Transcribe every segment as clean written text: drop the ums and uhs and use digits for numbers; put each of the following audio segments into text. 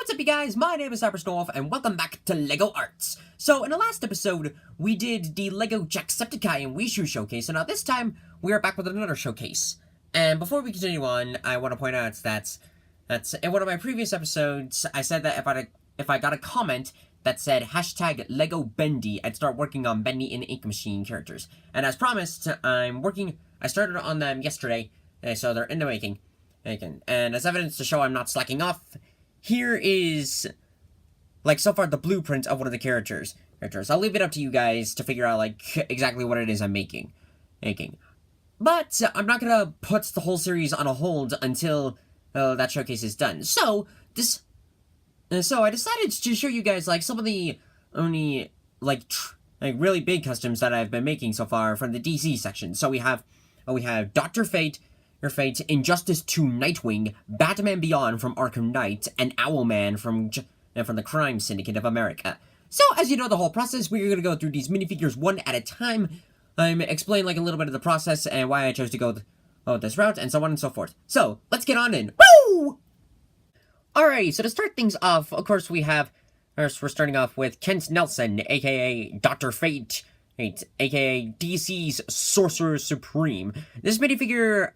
what's up, you guys? My name is Cyberstorf, and welcome back to LEGO Arts. So, in the last episode, we did the LEGO Jacksepticeye and Wishu showcase, and now this time, we are back with another showcase. And before we continue on, I want to point out that in one of my previous episodes, I said that if I got a comment that said hashtag LEGO Bendy, I'd start working on Bendy and Ink Machine characters. And as promised, I started on them yesterday, so they're in the making. And as evidence to show I'm not slacking off, here is, so far, the blueprint of one of the characters. I'll leave it up to you guys to figure out, exactly what it is I'm making. But I'm not gonna put the whole series on a hold until that showcase is done. So I decided to show you guys, some of the only, really big customs that I've been making so far from the DC section. So we have Dr. Fate, Injustice 2 Nightwing, Batman Beyond from Arkham Knight, and Owlman from the Crime Syndicate of America. So, as you know the whole process, we're going to go through these minifigures one at a time. Explain a little bit of the process and why I chose to go this route, and so on and so forth. So, let's get on in. Woo! Alright, so to start things off, of course we're starting off with Kent Nelson, aka Dr. Fate, aka DC's Sorcerer Supreme. This minifigure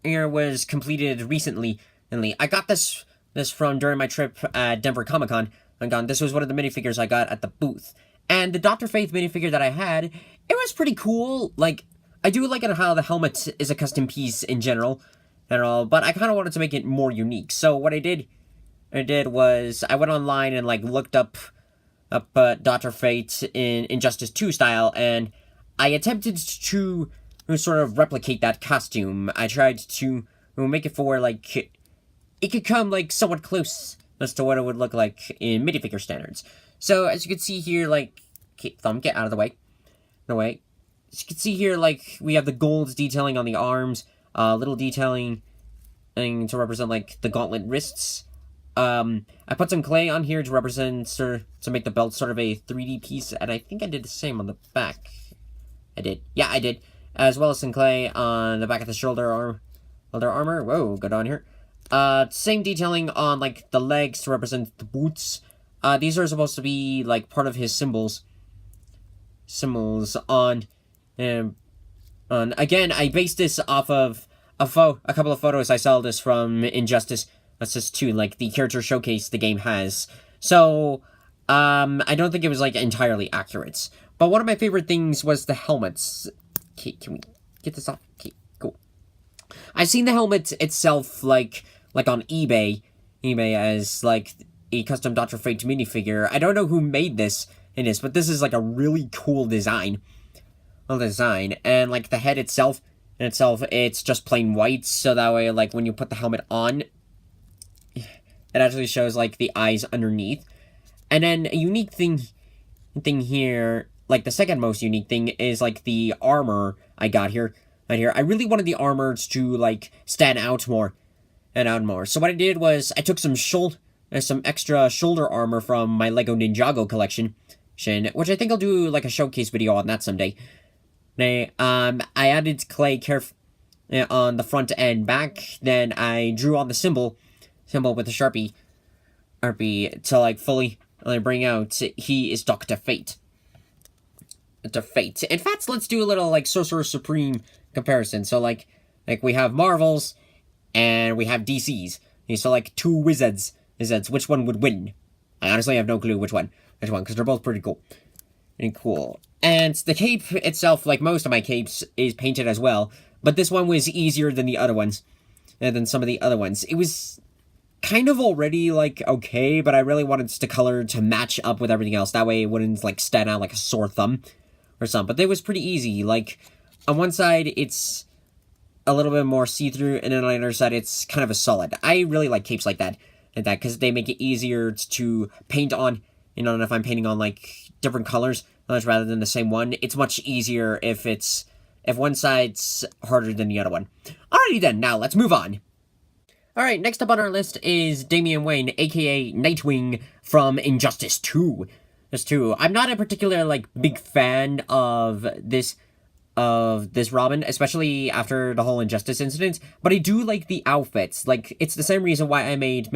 was completed recently. I got this from during my trip at Denver Comic-Con. This was one of the minifigures I got at the booth. And the Dr. Fate minifigure that I had, it was pretty cool. I do like it how the helmet is a custom piece in general and all, but I kind of wanted to make it more unique. So what I did was I went online and looked up Dr. Fate in Injustice 2 style, and I attempted to sort of replicate that costume. I tried to make it for it could come somewhat close as to what it would look like in minifigure standards. So as you can see here, thumb, get out of the way. As you can see here, we have the gold detailing on the arms, little detailing to represent the gauntlet wrists. I put some clay on here to represent, to make the belt sort of a 3D piece, and I think I did the same on the back. I did. Yeah, I did. As well as some clay on the back of the shoulder armor. Whoa, good on here. Same detailing on, the legs to represent the boots. These are supposed to be, part of his symbols. Again, I based this off of a couple of photos I saw this from Injustice 2, the character showcase the game has. So, I don't think it was, entirely accurate. But one of my favorite things was the helmets. Okay, can we get this off? Okay, cool. I've seen the helmet itself, on eBay as, a custom Dr. Fate minifigure. I don't know who made this, but this is, a really cool design. And, the head itself, it's just plain white, so that way, when you put the helmet on, it actually shows, the eyes underneath. And then a unique thing here, the second most unique thing is, the armor I got here. Right here. I really wanted the armor to, stand out more. So what I did was, I took some extra shoulder armor from my LEGO Ninjago collection, which I think I'll do, a showcase video on that someday. I added clay on the front and back, then I drew on the symbol with a Sharpie to, fully bring out, he is Dr. Fate. Dr. Fate. In fact, let's do a little, Sorcerer Supreme comparison. So, we have Marvels, and we have DCs. So, two wizards, which one would win? I honestly have no clue which one, because they're both pretty cool. And the cape itself, most of my capes, is painted as well, but this one was easier than the other ones, than some of the other ones. It was kind of already, okay, but I really wanted the color to match up with everything else. That way it wouldn't, stand out like a sore thumb or something. But it was pretty easy. On one side, it's a little bit more see-through, and then on the other side, it's kind of a solid. I really like capes like that, because they make it easier to paint on. And if I'm painting on, different colors, rather than the same one, it's much easier if one side's harder than the other one. Alrighty then, now let's move on. Alright, next up on our list is Damian Wayne, aka Nightwing from Injustice 2. I'm not a particular, big fan of this Robin, especially after the whole Injustice incident, but I do like the outfits. It's the same reason why I made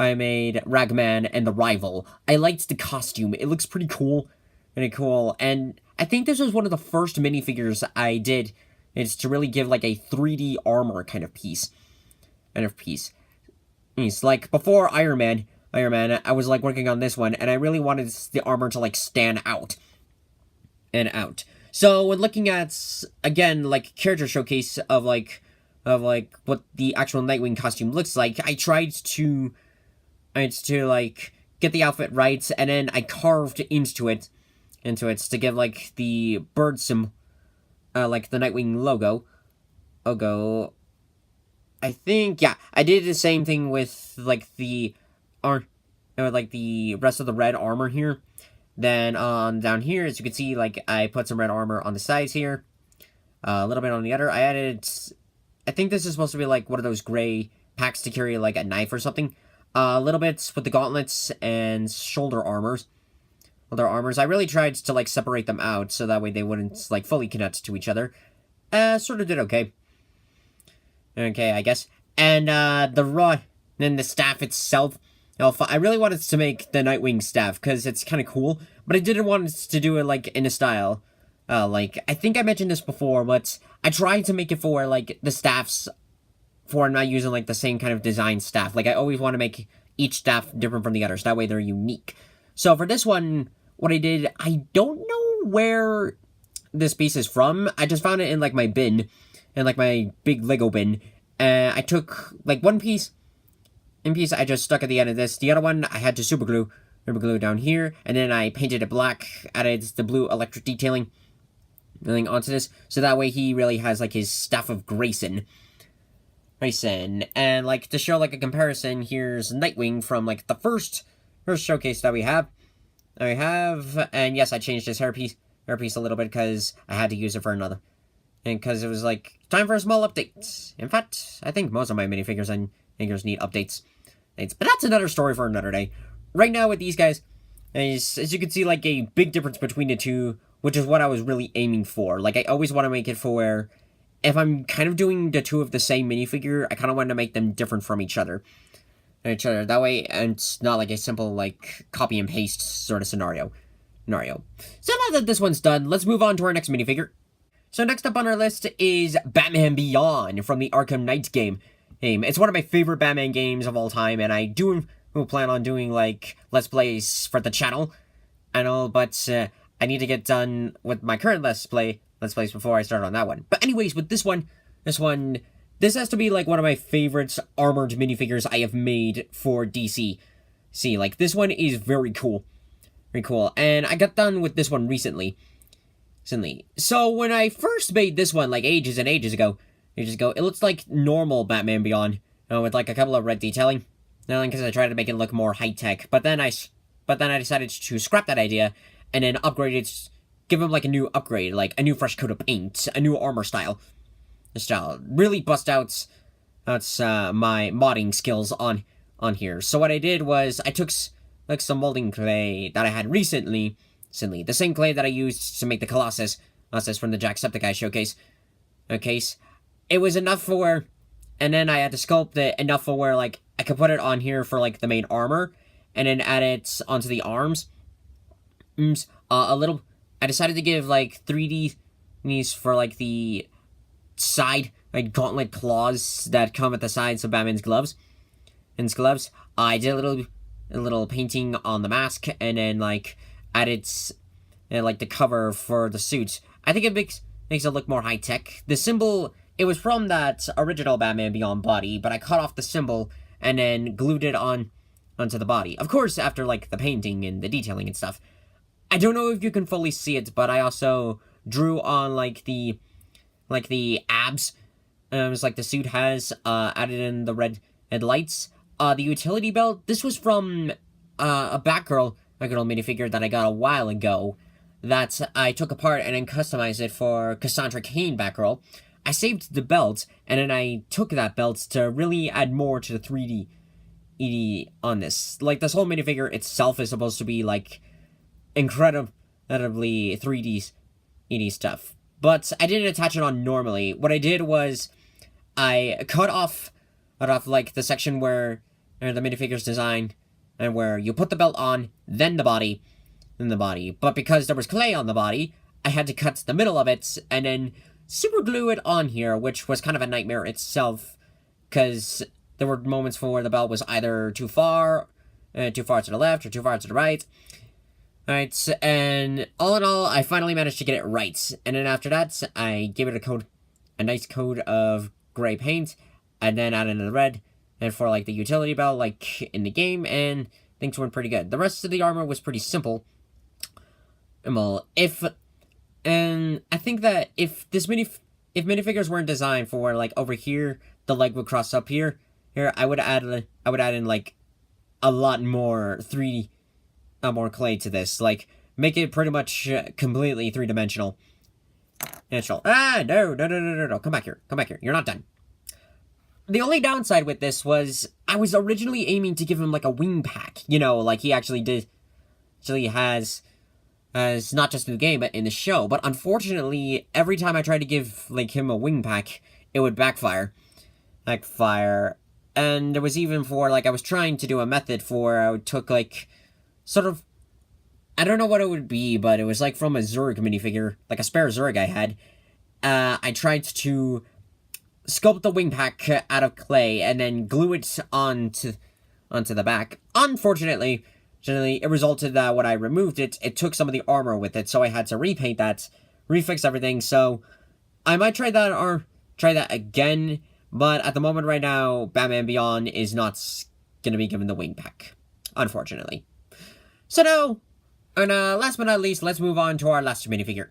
I made Ragman and the Rival. I liked the costume. It looks pretty cool. Pretty cool. And I think this was one of the first minifigures I did. It's to really give like a 3D armor kind of piece. It's like before Iron Man, I was like working on this one, and I really wanted the armor to like stand out. So when looking at, again, like character showcase of like what the actual Nightwing costume looks like, I tried to like get the outfit right, and then I carved into it to give like the bird symbol, like the Nightwing logo. I think, yeah, I did the same thing with like the rest of the red armor here. Then down here, as you can see, like I put some red armor on the sides here, a little bit on the other. I added, I think this is supposed to be like one of those gray packs to carry like a knife or something. A little bit with the gauntlets and shoulder armors. I really tried to like separate them out so that way they wouldn't like fully connect to each other. Sort of did okay. Okay, I guess. And then the staff itself. I really wanted to make the Nightwing staff because it's kind of cool, but I didn't want to do it like in a style. Like I think I mentioned this before, but I tried to make it for like the staffs for not using like the same kind of design staff. Like I always want to make each staff different from the others. That way they're unique. So for this one, what I did, I don't know where this piece is from. I just found it in like my bin, in like my big Lego bin. I took like one piece. In piece, I just stuck at the end of this. The other one, I had to super glue down here, and then I painted it black, added the blue electric detailing onto this, so that way he really has like his Staff of Grayson. And like to show like a comparison, here's Nightwing from like the first showcase that we have. And yes, I changed his hairpiece a little bit because I had to use it for another, and because it was like time for a small update. In fact, I think most of my minifigures and figures need updates. But that's another story for another day. Right now with these guys, as you can see, like a big difference between the two, which is what I was really aiming for. Like I always want to make it for where if I'm kind of doing the two of the same minifigure, I kind of want to make them different from each other. That way, and it's not like a simple like copy and paste sort of scenario. So now that this one's done, let's move on to our next minifigure. So next up on our list is Batman Beyond from the Arkham Knight game. It's one of my favorite Batman games of all time, and I do plan on doing, like, Let's Plays for the channel. I know, but I need to get done with my current Let's Plays before I start on that one. But anyways, with this has to be, like, one of my favorite armored minifigures I have made for DC. See, like, this one is very cool. And I got done with this one recently. So, when I first made this one, like, ages and ages ago, it looks like normal Batman Beyond, with like a couple of red detailing. Because I tried to make it look more high tech, but then I decided to scrap that idea and then upgrade it, give him like a new upgrade, like a new fresh coat of paint, a new armor style. Really bust out my modding skills on here. So what I did was I took like some molding clay that I had recently, the same clay that I used to make the Colossus from the Jacksepticeye showcase. It was enough for where, and then I had to sculpt it enough for where, like, I could put it on here for, like, the main armor, and then add it onto the arms. I decided to give, like, 3D these for, like, the side, like, gauntlet claws that come at the sides of Batman's gloves. I did a little painting on the mask, and then, like, added, like, the cover for the suit. I think it makes it look more high-tech. The symbol, it was from that original Batman Beyond body, but I cut off the symbol and then glued it onto the body. Of course, after, like, the painting and the detailing and stuff. I don't know if you can fully see it, but I also drew on, like, the abs. It was like the suit has, added in the red headlights. The utility belt, this was from, a Batgirl minifigure that I got a while ago that I took apart and then customized it for Cassandra Cain Batgirl. I saved the belt, and then I took that belt to really add more to the 3D on this. Like, this whole minifigure itself is supposed to be, like, incredibly 3D stuff. But I didn't attach it on normally. What I did was I cut off, like, the section where the minifigures design, and where you put the belt on, then the body, But because there was clay on the body, I had to cut the middle of it, and then super glue it on here, which was kind of a nightmare itself, because there were moments where the belt was either too far to the left, or too far to the right. Alright, and all in all, I finally managed to get it right. And then after that, I gave it a nice coat of gray paint, and then added in the red, and for, like, the utility belt, like, in the game, and things went pretty good. The rest of the armor was pretty simple. Well, and I think that if minifigures weren't designed for, like, over here, the leg would cross up here, I would add in, like, a lot more more clay to this. Like, make it pretty much completely three-dimensional. No, come back here, you're not done. The only downside with this was, I was originally aiming to give him, like, a wing pack, you know, like he actually has not just in the game, but in the show. But unfortunately, every time I tried to give, like, him a wing pack, it would backfire. And there was even I was trying to do a method I took, like, sort of, I don't know what it would be, but it was, like, from a Zurg minifigure, like a spare Zurg I had. I tried to sculpt the wing pack out of clay, and then glue it onto the back. Unfortunately, it resulted that when I removed it, it took some of the armor with it, so I had to repaint that, refix everything, so I might try that again, but at the moment right now, Batman Beyond is not going to be given the wing pack, unfortunately. So now, and last but not least, let's move on to our last minifigure.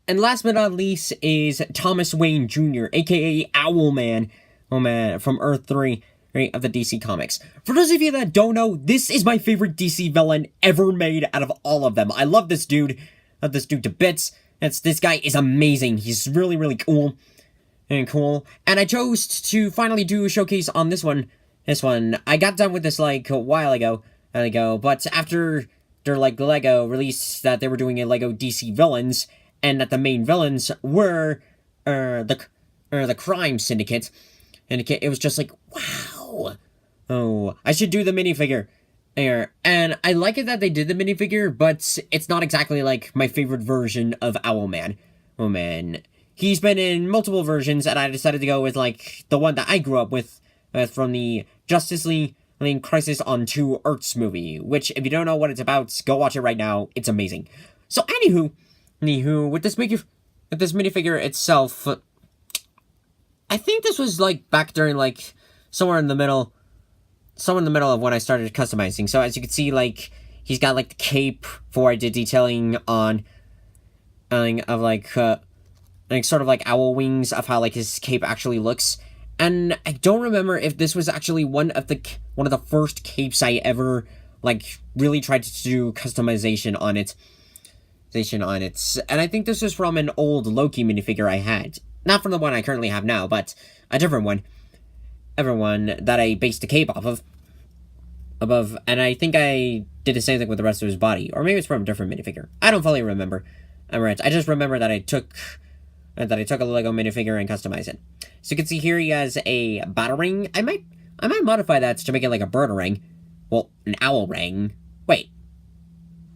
And last but not least is Thomas Wayne Jr., aka Owlman, from Earth 3, right, of the DC Comics. For those of you that don't know, this is my favorite DC villain ever made out of all of them. I love this dude. To bits. This guy is amazing. He's really, really cool. And I chose to finally do a showcase on this one. I got done with this, like, a while ago, but after Lego released that they were doing a Lego DC villains, and that the main villains were the crime syndicate, and it was just like, wow, oh, I should do the minifigure. And I like it that they did the minifigure, but it's not exactly like my favorite version of Owlman. Oh man, he's been in multiple versions, and I decided to go with, like, the one that I grew up with from the Justice League Crisis on Two Earths movie, which, if you don't know what it's about, go watch it right now. It's amazing. So, anywho, with this minifigure itself, I think this was, like, back during, like, somewhere in the middle of when I started customizing. So, as you can see, like, he's got, like, the cape for I did detailing on, of, like, sort of, like, owl wings of how, like, his cape actually looks. And I don't remember if this was actually one of the first capes I ever, like, really tried to do customization on it. And I think this was from an old Loki minifigure I had. Not from the one I currently have now, but a different one. That I based the cape off of. And I think I did the same thing with the rest of his body. Or maybe it's from a different minifigure. I don't fully remember. I just remember that I took a Lego minifigure and customized it. So you can see here he has a batarang. I might modify that to make it like a birdarang. Well, an owl ring. Wait.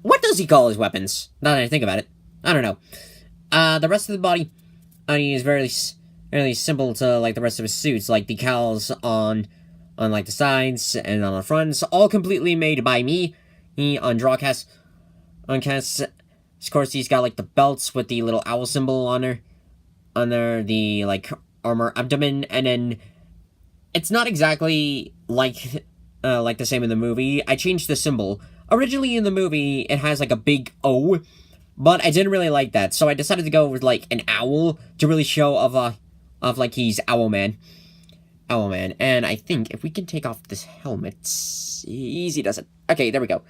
What does he call his weapons? Now that I think about it. I don't know. The rest of the body is very simple to, like, the rest of his suits. Like, decals on like, the sides and on the fronts. All completely made by me. On Drawcast. Of course, he's got, like, the belts with the little owl symbol on there. The, like, armor abdomen. And then it's not exactly like the same in the movie. I changed the symbol. Originally in the movie, it has, like, a big O, but I didn't really like that, so I decided to go with, like, an owl to really show like, he's Owlman. And I think if we can take off this helmet, easy does it. Okay, there we go.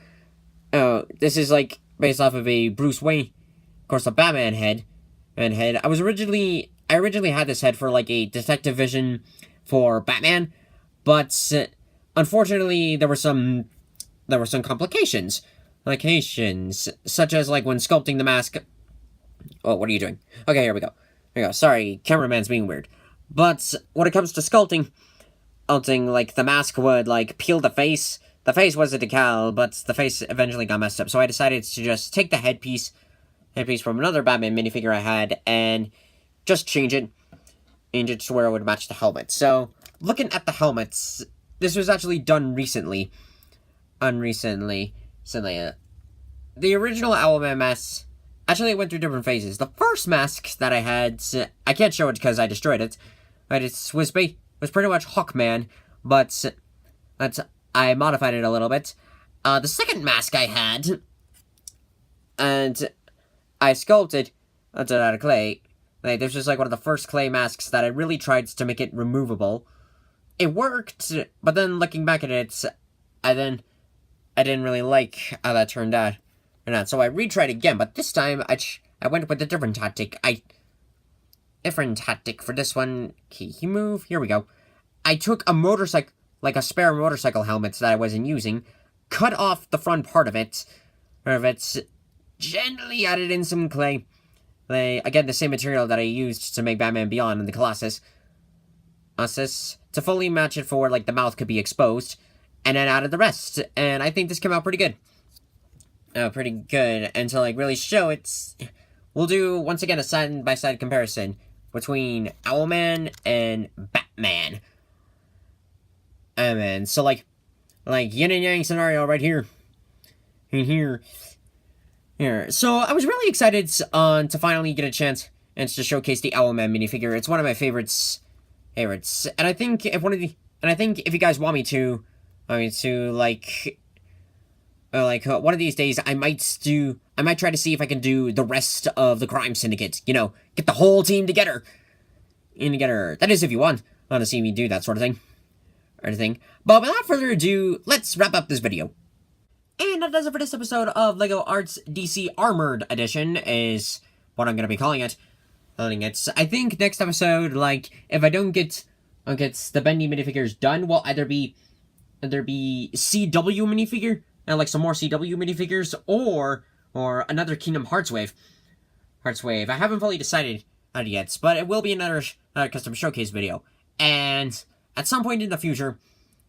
This is, like, based off of a Bruce Wayne, of course, a Batman head. I originally had this head for, like, a detective vision for Batman, but unfortunately, there were some complications, such as, like, when sculpting the mask. Oh, what are you doing? Okay, here we go. Sorry, cameraman's being weird. But when it comes to sculpting, like, the mask would, like, peel the face. The face was a decal, but the face eventually got messed up. So I decided to just take the headpiece from another Batman minifigure I had, and just change it to where it would match the helmet. So, looking at the helmets, this was actually done recently. The original Owlman mask, actually it went through different phases. The first mask that I had, I can't show it because I destroyed it, but it was pretty much Hawkman, but I modified it a little bit. The second mask I had, and I sculpted out of clay. Like, this was like one of the first clay masks that I really tried to make it removable. It worked, but then looking back at it, I didn't really like how that turned out. So I retried again, but this time I went with a different tactic. Different tactic for this one. Can you move? Here we go. I took a motorcycle, like a spare motorcycle helmet that I wasn't using, cut off the front part of it, gently added in some clay. Again, the same material that I used to make Batman Beyond and the Colossus. To fully match it for, like, the mouth could be exposed, and then added the rest. And I think this came out pretty good. And to, like, really show it, we'll do, once again, a side-by-side comparison between Owlman and Batman. So, like yin and yang scenario right here. Here. So, I was really excited to finally get a chance and to showcase the Owlman minifigure. It's one of my favorites. And I think if you guys want me to, like, one of these days, I might try to see if I can do the rest of the Crime Syndicate. You know, get the whole team together. That is, if you want to see me do that sort of thing. But without further ado, let's wrap up this video. And that does it for this episode of LEGO Arts DC Armored Edition, is what I'm going to be calling it. I think next episode, like, if I don't get the bendy minifigures done, will either be CW minifigure, and like some more CW minifigures, or another Kingdom Hearts wave. I haven't fully decided yet, but it will be another custom showcase video. And at some point in the future,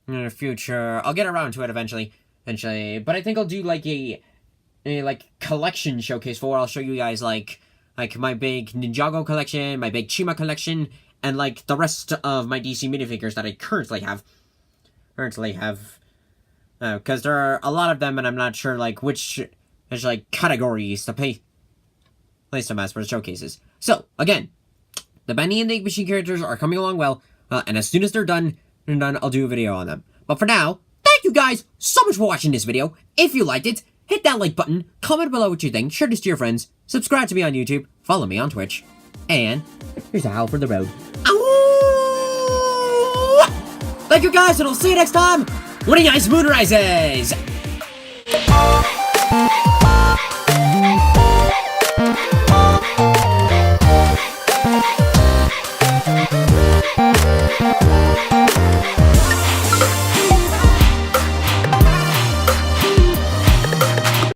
I'll get around to it eventually. But I think I'll do like a collection showcase for where I'll show you guys like my big Ninjago collection, my big Chima collection, and like the rest of my DC minifigures that I currently have. Because there are a lot of them, and I'm not sure like which categories to place them as for the showcases. So again, the Bendy and the Ink Machine characters are coming along well, and as soon as they're done, I'll do a video on them. But for now, thank you guys so much for watching this video. If you liked it, hit that like button, comment below what you think, share this to your friends, subscribe to me on YouTube, follow me on Twitch, and here's a howl for the road. Ow! Thank you guys, and I'll see you next time when a nice moon rises!